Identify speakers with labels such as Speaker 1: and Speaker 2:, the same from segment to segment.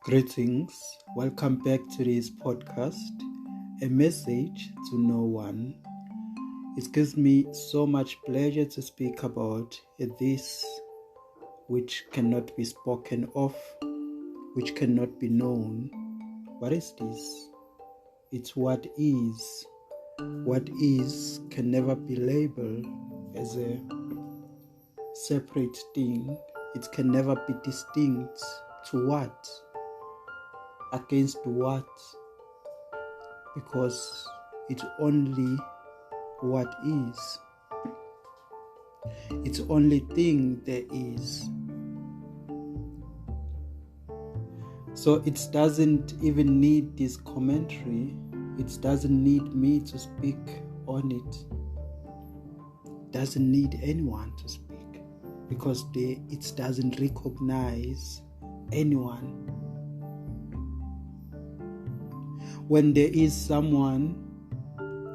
Speaker 1: Greetings, welcome back to this podcast, a message to no one. It gives me so much pleasure to speak about this which cannot be spoken of, which cannot be known. What is this? It's what is. What is can never be labeled as a separate thing. It can never be distinct to what? Against what? Because it's only what is. It's only thing there is. So it doesn't even need this commentary. It doesn't need me to speak on it. It doesn't need anyone to speak because it doesn't recognize anyone. When there is someone,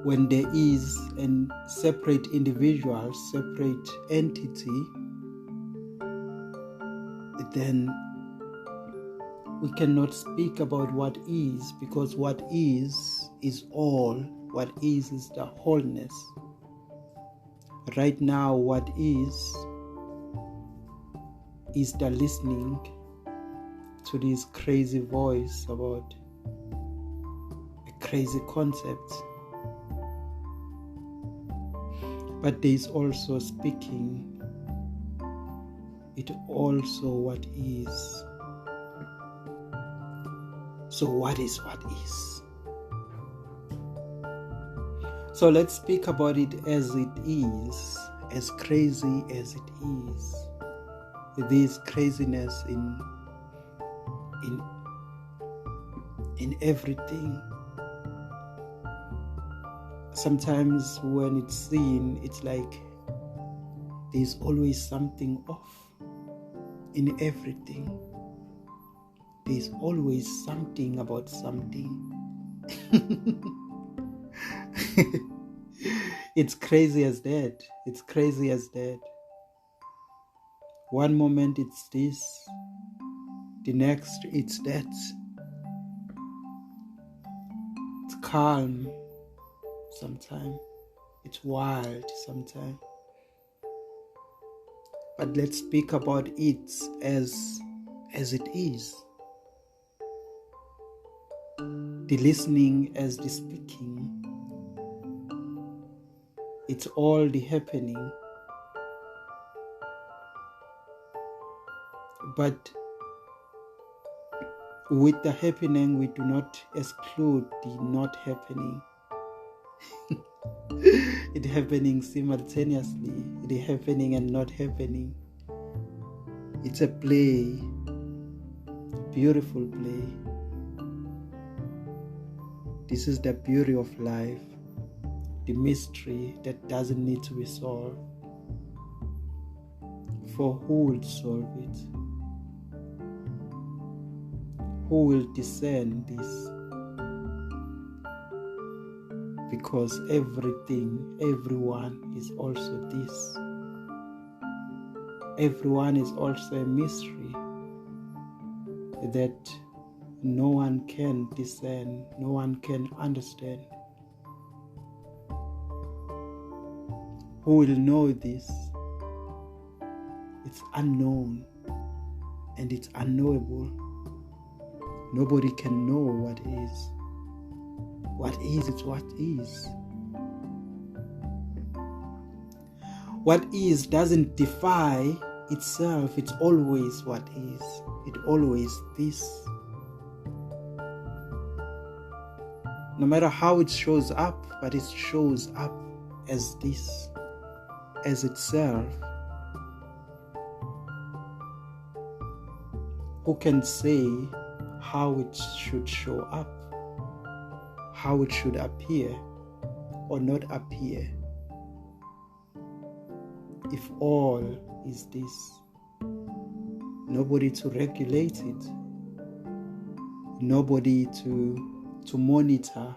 Speaker 1: when there is a separate individual, separate entity, then we cannot speak about what is, because what is all. What is the wholeness. Right now, what is the listening to this crazy voice about crazy concept, but there is also speaking. It also what is. So what is what is? So let's speak about it as it is, as crazy as it is. This craziness in everything. Sometimes when it's seen, it's like there's always something off in everything. There's always something about something. It's crazy as that. It's crazy as that. One moment it's this, the next it's that. It's calm. Sometimes it's wild, sometimes. But let's speak about it as it is. The listening as the speaking. It's all the happening. But with the happening, we do not exclude the not happening. It happening simultaneously. It happening and not happening. It's a play, beautiful play. This is the beauty of life, the mystery that doesn't need to be solved. For who will solve it? Who will discern this? Because everything, everyone is also this. Everyone is also a mystery that no one can discern, no one can understand. Who will know this? It's unknown and it's unknowable. Nobody can know what is. What is, it's what is. What is doesn't defy itself. It's always what is. It always this. No matter how it shows up, but it shows up as this, as itself. Who can say how it should show up? How it should appear or not appear? If all is this, nobody to regulate it, nobody to monitor.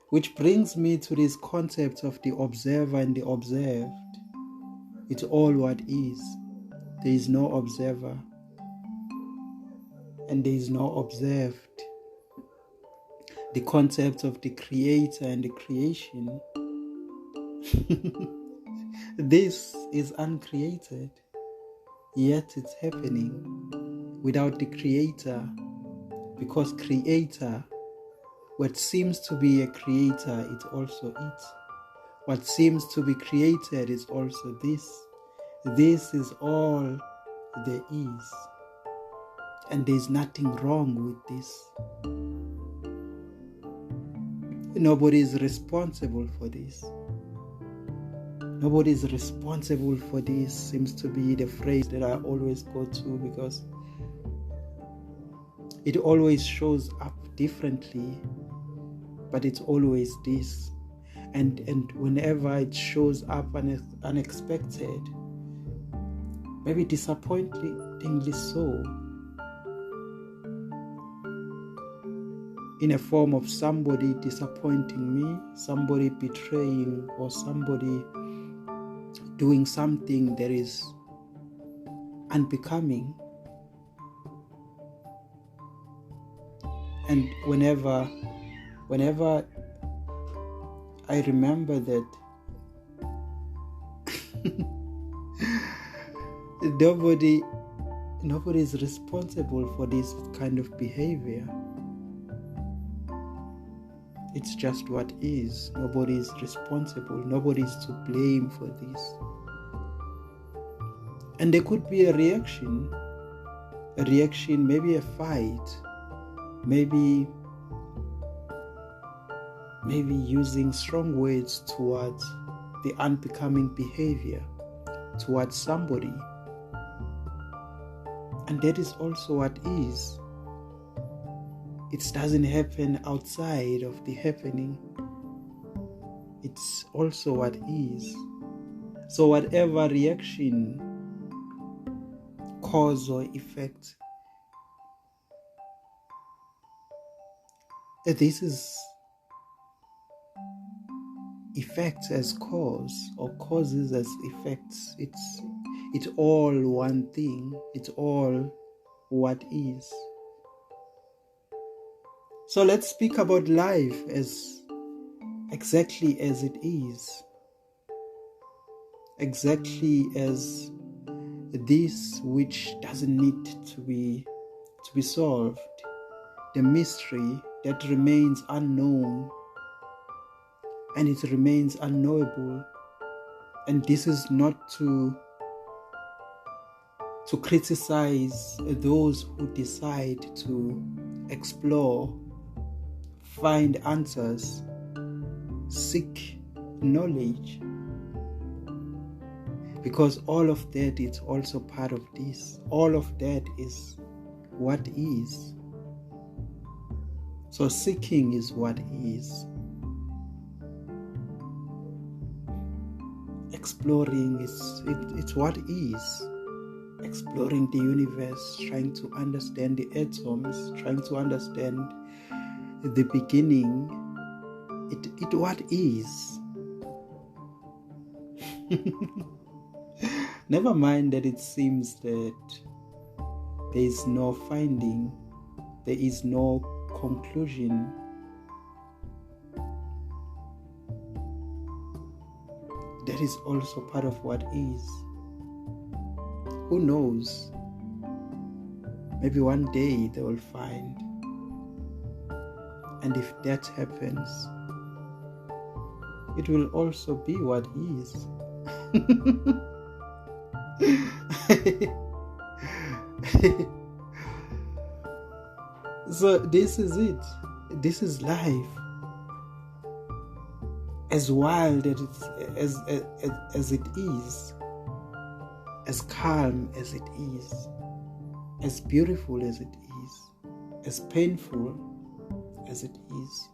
Speaker 1: Which brings me to this concept of the observer and the observed. It's all what is. There is no observer. and there is no observed. The concept of the creator and the creation, this is uncreated, yet it's happening without the creator, because creator, what seems to be a creator, it's also it. What seems to be created is also this. This is all there is. And there's nothing wrong with this. Nobody is responsible for this. Nobody is responsible for this seems to be the phrase that I always go to, because it always shows up differently, but it's always this. And whenever it shows up unexpected, maybe disappointingly so, in a form of somebody disappointing me, somebody betraying, or somebody doing something that is unbecoming. And whenever I remember that nobody is responsible for this kind of behavior. It's just what is. Nobody is responsible. Nobody is to blame for this. And there could be a reaction, maybe a fight, maybe using strong words towards the unbecoming behavior towards somebody. And that is also what is. It doesn't happen outside of the happening. It's also what is. So whatever reaction, cause or effect, this is effects as cause or causes as effects. It's all one thing. It's all what is. So let's speak about life as exactly as it is. Exactly as this which doesn't need to be solved. The mystery that remains unknown, and it remains unknowable. And this is not to criticize those who decide to explore, find answers, seek knowledge, because all of that is also part of this. All of that is what is. So seeking is what is. Exploring it's what is. Exploring the universe, trying to understand the atoms, trying to understand the beginning. It what is. Never mind that it seems that there is no finding, there is no conclusion. That is also part of what is. Who knows? Maybe one day they will find. And if that happens, it will also be what is. So this is it. This is life. As wild as it is, as calm as it is, as beautiful as it is, as painful as it is.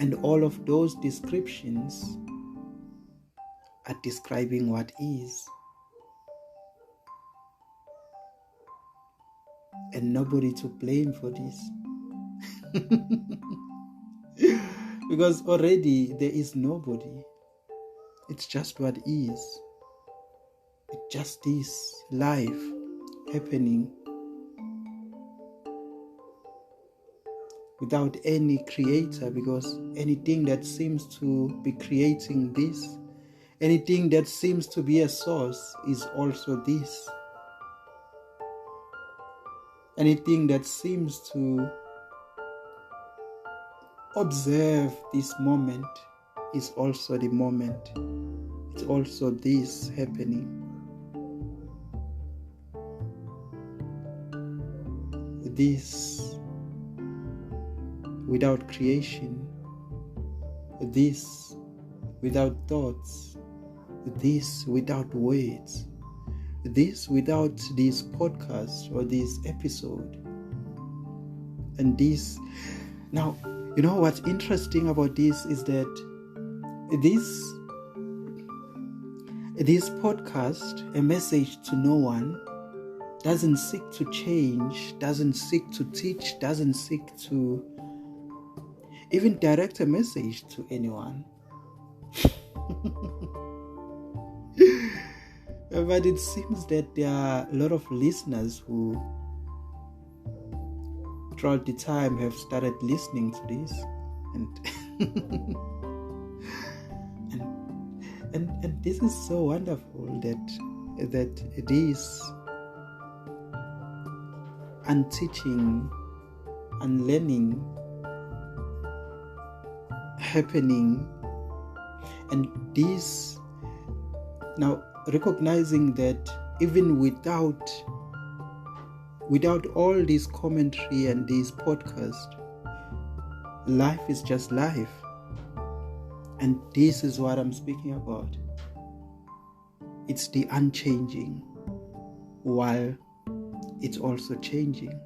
Speaker 1: And all of those descriptions are describing what is. And nobody to blame for this. Because already there is nobody. It's just what is. It just is life. happening, without any creator, because anything that seems to be creating this, anything that seems to be a source is also this. Anything that seems to observe this moment is also the moment. It's also this happening. This without creation, this without thoughts, this without words, this without this podcast or this episode. And this, now, you know what's interesting about this is that this podcast, A Message to No One, doesn't seek to change, doesn't seek to teach, doesn't seek to even direct a message to anyone. But it seems that there are a lot of listeners who throughout the time have started listening to this, and this is so wonderful that this unteaching, unlearning happening, and this now recognizing that even without all this commentary and this podcast, life is just life. And this is what I'm speaking about. It's the unchanging while it's also changing.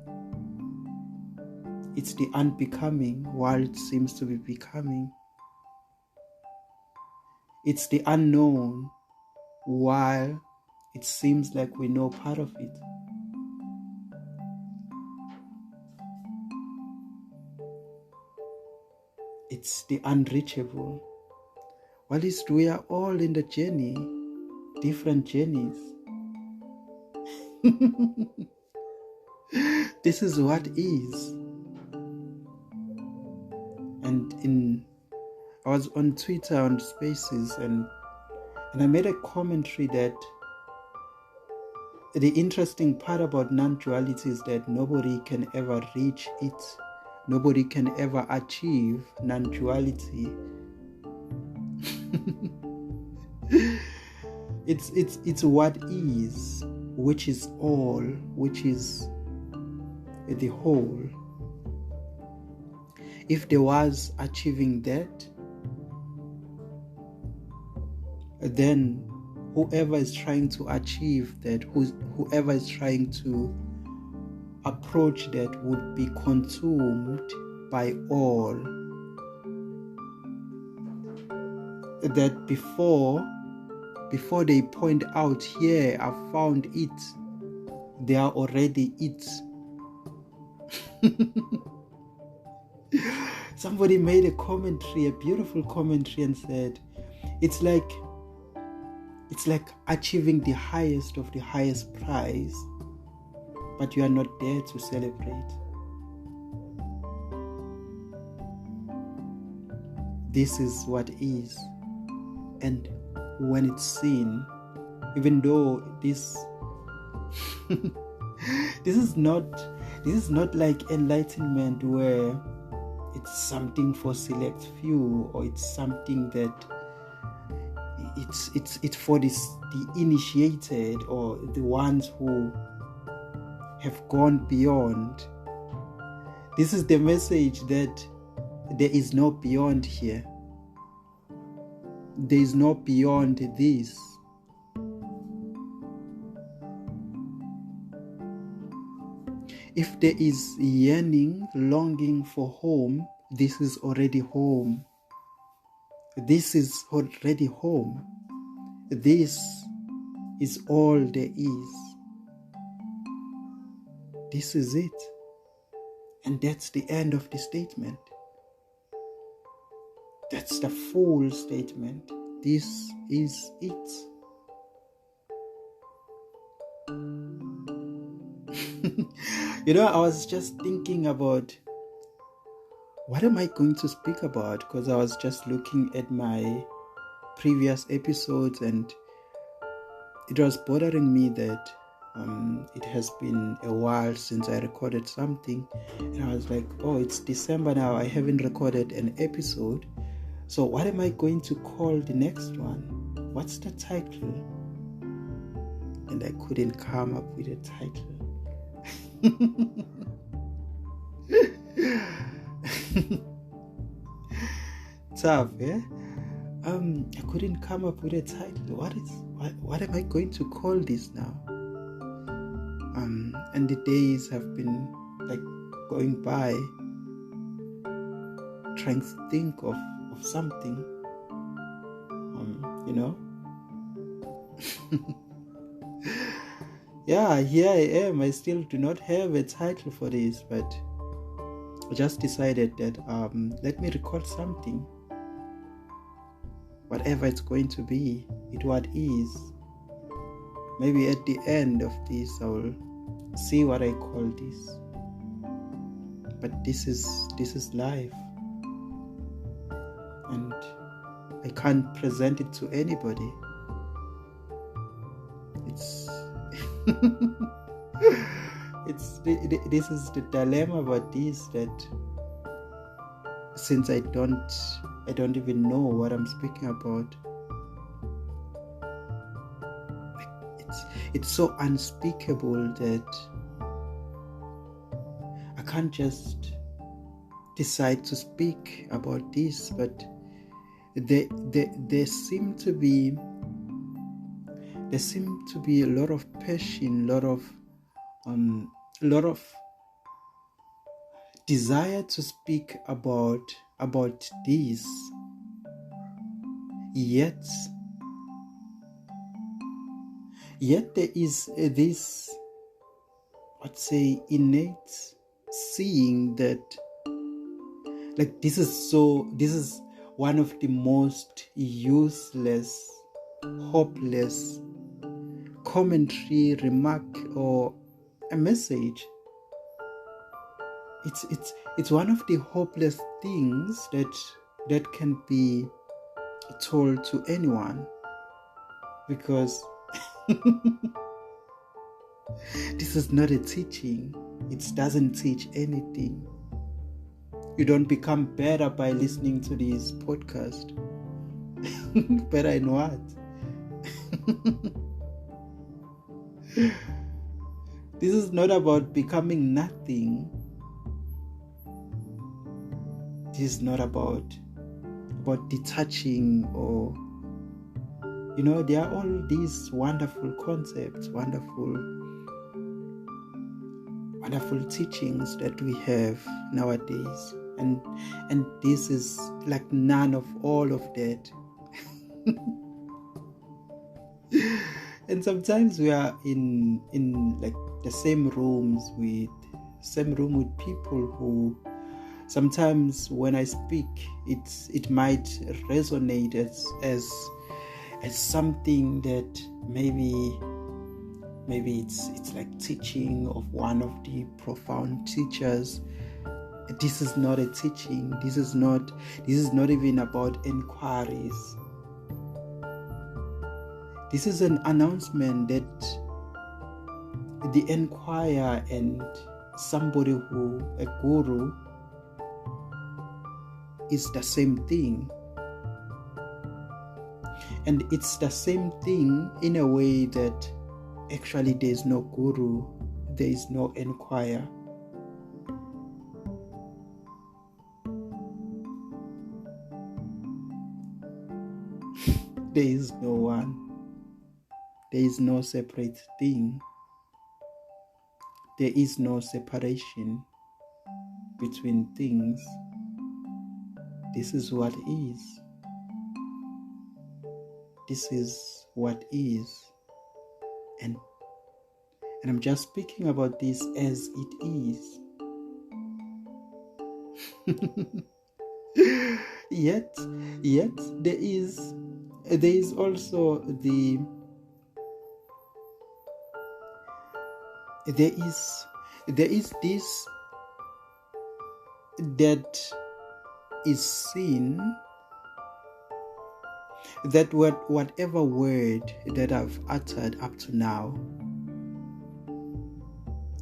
Speaker 1: It's the unbecoming while it seems to be becoming. It's the unknown while it seems like we know part of it. It's the unreachable. While we are all in the journey, different journeys. This is what is. And I was on Twitter on Spaces and I made a commentary that the interesting part about non-duality is that nobody can ever reach it. Nobody can ever achieve non-duality. It's what is, which is all, which is the whole. If there was achieving that, then whoever is trying to achieve that, whoever is trying to approach that would be consumed by all. That before they point out, here I found it, they are already it. Somebody made a commentary, a beautiful commentary, and said, it's like achieving the highest of the highest prize, but you are not there to celebrate. This is what is. And when it's seen, even though this is not like enlightenment where it's something for select few, or it's something that it's for the initiated or the ones who have gone beyond. This is the message that there is no beyond here. There is no beyond this. If there is yearning, longing for home, this is already home. This is already home. This is all there is. This is it. And that's the end of the statement. That's the full statement. This is it. I was just thinking about what am I going to speak about, because I was just looking at my previous episodes and it was bothering me that it has been a while since I recorded something, and I was like, oh, it's December now, I haven't recorded an episode, so what am I going to call the next one? What's the title? And I couldn't come up with a title. Tough, yeah? I couldn't come up with a title. What am I going to call this now? And the days have been like going by, trying to think of something. Yeah, here I am. I still do not have a title for this, but I just decided that let me record something. Whatever it's going to be, it what is. Maybe at the end of this, I will see what I call this. But this is life, and I can't present it to anybody. This is the dilemma about this, that since I don't even know what I'm speaking about. It's so unspeakable that I can't just decide to speak about this, but there seem to be a lot of passion, a lot of desire to speak about this, yet there is this, let's say, innate seeing that, like, this is one of the most useless, hopeless commentary, remark, or a message. It's one of the hopeless things that can be told to anyone, because this is not a teaching. It doesn't teach anything. You don't become better by listening to this podcast. Better in what? This is not about becoming nothing. This is not about detaching, or there are all these wonderful concepts, wonderful teachings that we have nowadays, and this is like none of all of that. And sometimes we are in like the same room with people who sometimes when I speak, it might resonate as something that maybe it's like teaching of one of the profound teachers. This is not a teaching. This is not even about inquiries. This is an announcement that the inquirer and somebody who, a guru, is the same thing. And it's the same thing in a way that actually there is no guru, there is no inquirer. There is no one. There is no separate thing. There is no separation between things. This is what is. This is what is. And I'm just speaking about this as it is. Yet there is also There is this that is seen, that whatever word that I've uttered up to now,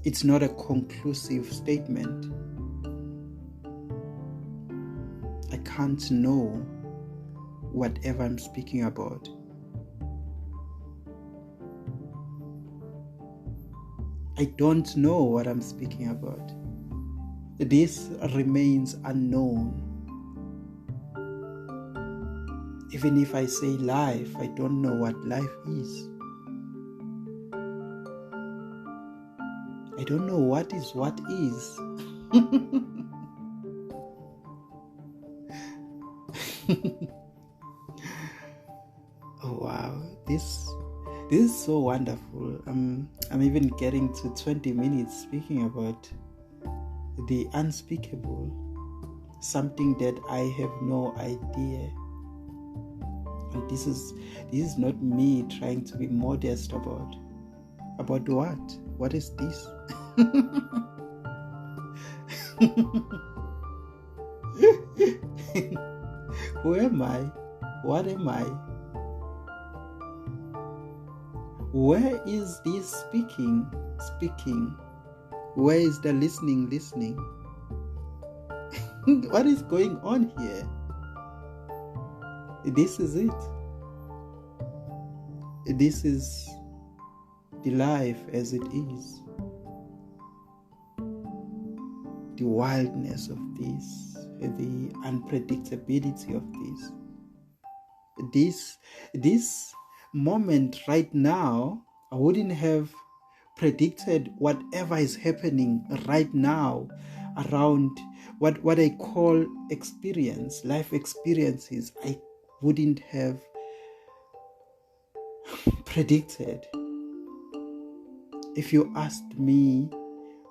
Speaker 1: it's not a conclusive statement. I can't know whatever I'm speaking about. I don't know what I'm speaking about. This remains unknown. Even if I say life, I don't know what life is. I don't know what is. Oh wow, this is so wonderful. I'm even getting to 20 minutes speaking about the unspeakable, something that I have no idea. And this is not me trying to be modest about what? What is this? Who am I? What am I? Where is this speaking? Where is the listening? What is going on here? This is it. This is the life as it is. The wildness of this, the unpredictability of this. This moment right now, I wouldn't have predicted whatever is happening right now around what I call experience, life experiences. I wouldn't have predicted. If you asked me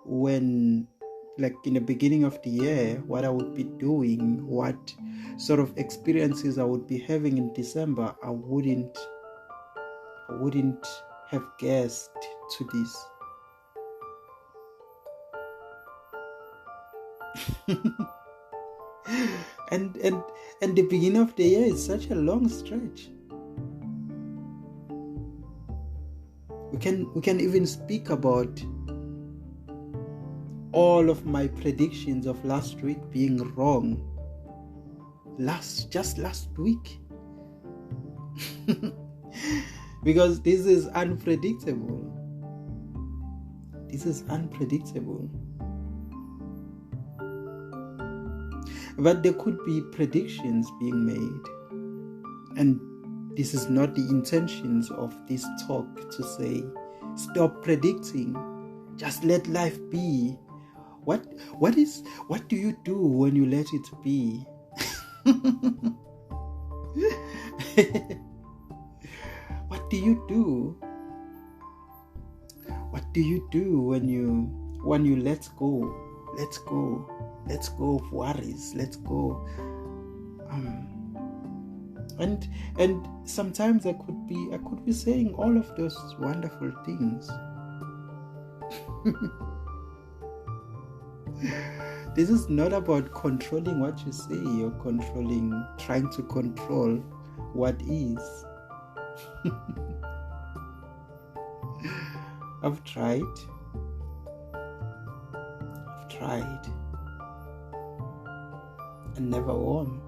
Speaker 1: when, like in the beginning of the year, what I would be doing, what sort of experiences I would be having in December, I wouldn't have guessed to this. and the beginning of the year is such a long stretch. We can even speak about all of my predictions of last week being wrong. Just last week. Because this is unpredictable. But there could be predictions being made. And this is not the intentions of this talk to say, stop predicting. Just let life be. What do you do when you let it be? What do you do? What do you do when you let go? Let go of worries. Let go. And sometimes I could be saying all of those wonderful things. This is not about controlling what you say or trying to control what is. I've tried and never won.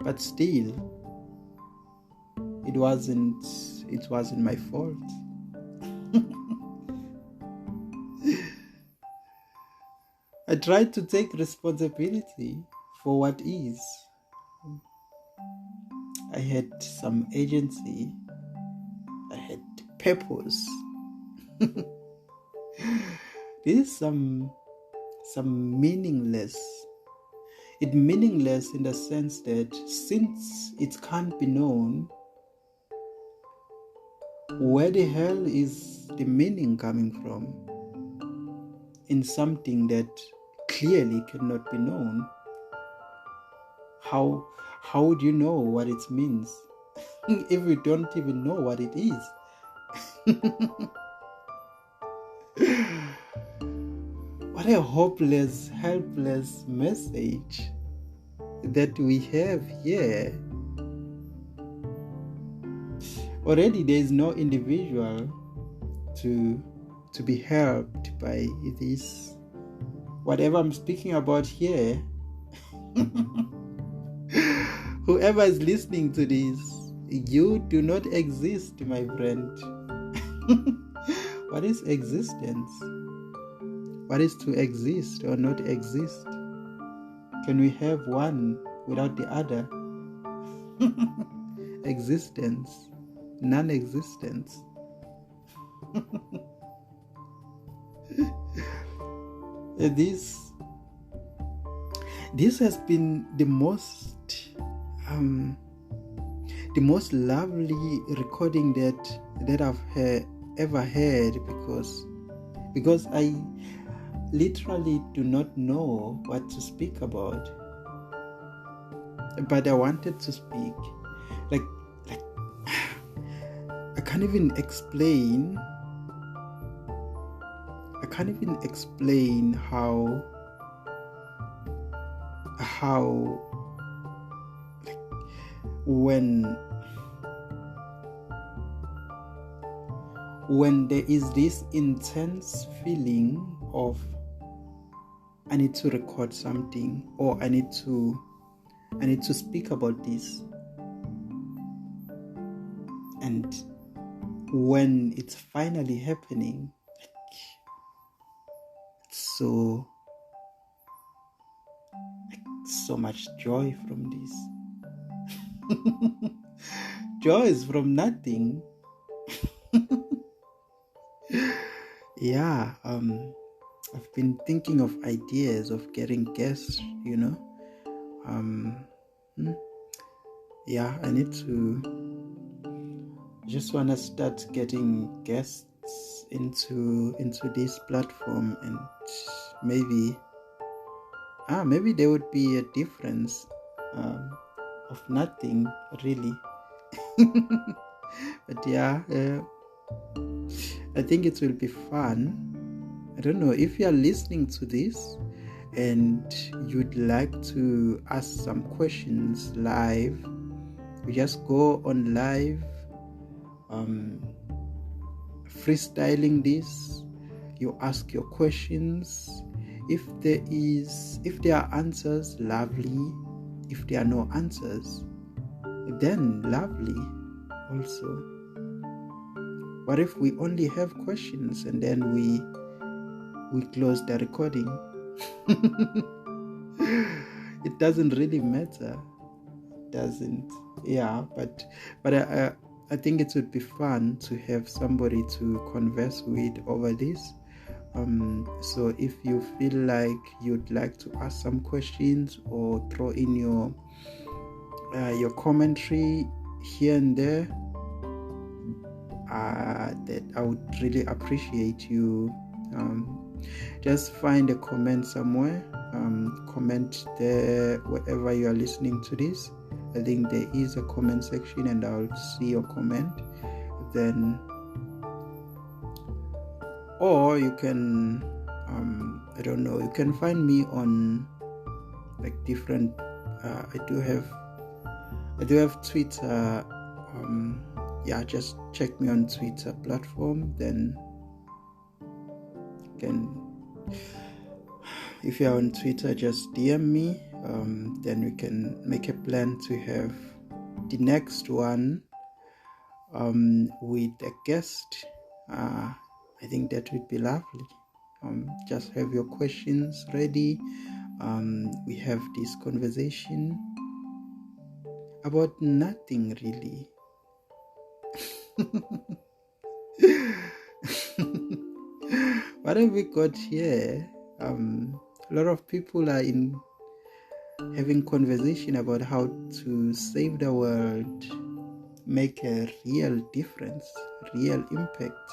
Speaker 1: But still, it wasn't my fault. I tried to take responsibility for what is. I had some agency. I had purpose. This is some meaningless. It's meaningless in the sense that since it can't be known, where the hell is the meaning coming from? In something that clearly cannot be known. How would you know what it means if you don't even know what it is? What a hopeless, helpless message that we have here. Already there is no individual to be helped by this. Whatever I'm speaking about here, whoever is listening to this, you do not exist, my friend. What is existence? What is to exist or not exist? Can we have one without the other? Existence, non-existence. This has been the most lovely recording that I've ever heard, because I literally do not know what to speak about, but I wanted to speak. Like I can't even explain how like, when there is this intense feeling of I need to record something, or I need to speak about this, and when it's finally happening, so much joy from this. Joy is from nothing. Yeah, I've been thinking of ideas of getting guests, yeah, I need to just want to start getting guests into this platform, and maybe there would be a difference of nothing really. But yeah, I think it will be fun. I don't know if you are listening to this and you'd like to ask some questions live. You just go on live, freestyling this. You ask your questions. If there are answers, lovely. If there are no answers, then lovely also. What if we only have questions and then we close the recording? It doesn't really matter. It doesn't. Yeah, but I think it would be fun to have somebody to converse with over this. So if you feel like you'd like to ask some questions or throw in your commentary here and there, that I would really appreciate you. Just find a comment somewhere, comment there wherever you are listening to this. I think there is a comment section, and I'll see your comment then. Or you can I don't know, you can find me on like different I do have Twitter. Yeah, just check me on Twitter platform, then you can, if you're on Twitter, just DM me, then we can make a plan to have the next one with a guest. I think that would be lovely. Just have your questions ready. We have this conversation about nothing really. What have we got here? A lot of people are having conversation about how to save the world, make a real difference, real impact.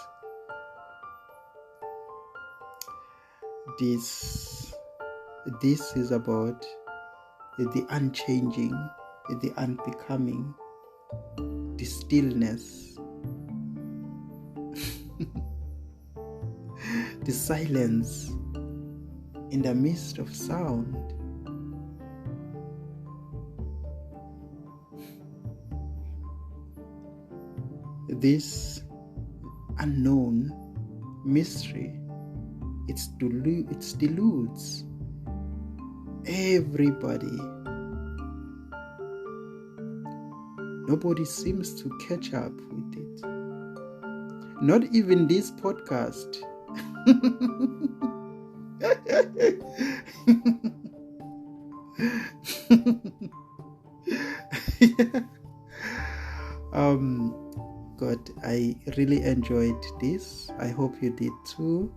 Speaker 1: This is about the unchanging, the unbecoming, the stillness. The silence in the midst of sound. This unknown mystery, it deludes everybody. Nobody seems to catch up with it. Not even this podcast. God, I really enjoyed this. I hope you did too.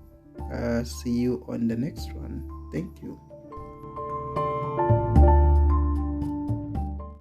Speaker 1: See you on the next one. Thank you.